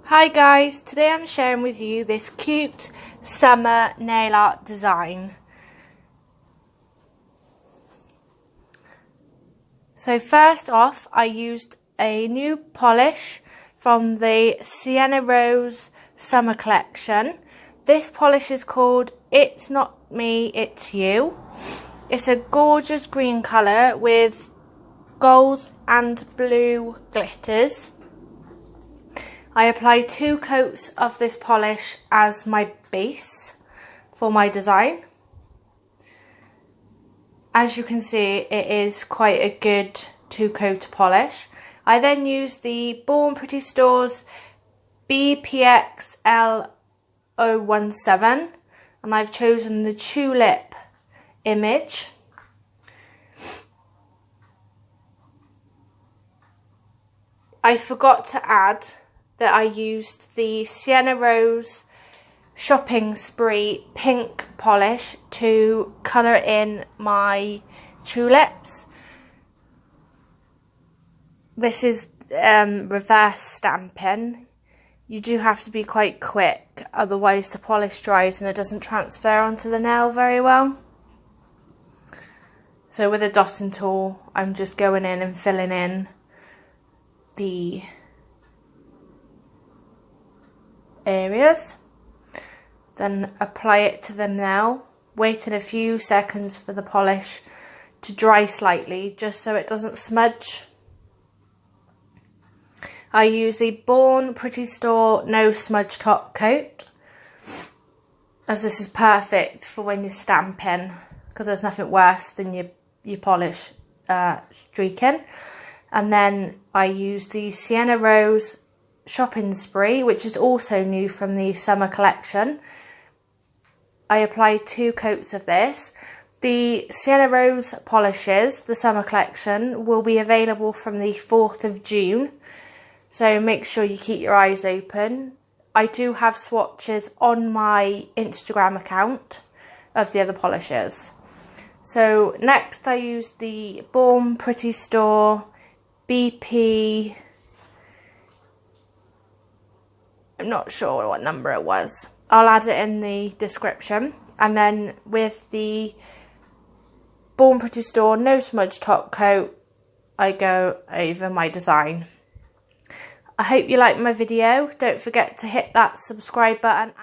Hi guys, today I'm sharing with you this cute summer nail art design. So first off, I used a new polish from the Cienna Rose summer collection. This polish is called It's Not Me, It's You. It's a gorgeous green colour with gold and blue glitters. I apply 2 coats of this polish as my base for my design. As you can see, it is quite a good 2-coat polish. I then use the Born Pretty Stores BPX L017 and I've chosen the tulip image. I forgot to add that I used the Cienna Rose Shopping Spree pink polish to colour in my tulips. This is reverse stamping. You do have to be quite quick, otherwise the polish dries and it doesn't transfer onto the nail very well. So with a dotting tool, I'm just going in and filling in the areas, then apply it to the nail, waiting a few seconds for the polish to dry slightly just so it doesn't smudge. I use the Born Pretty Store No Smudge Top Coat, as this is perfect for when you're stamping, because there's nothing worse than your polish streaking. And then I use the Cienna Rose Shopping Spree, which is also new from the summer collection. I applied 2 coats of this. The Cienna Rose polishes, the summer collection, will be available from the 4th of June. So make sure you keep your eyes open. I do have swatches on my Instagram account of the other polishes. So next I used the Born Pretty Store BP, I'm not sure what number it was. I'll add it in the description. And then with the Born Pretty Store No Smudge Top Coat, I go over my design. I hope you liked my video. Don't forget to hit that subscribe button.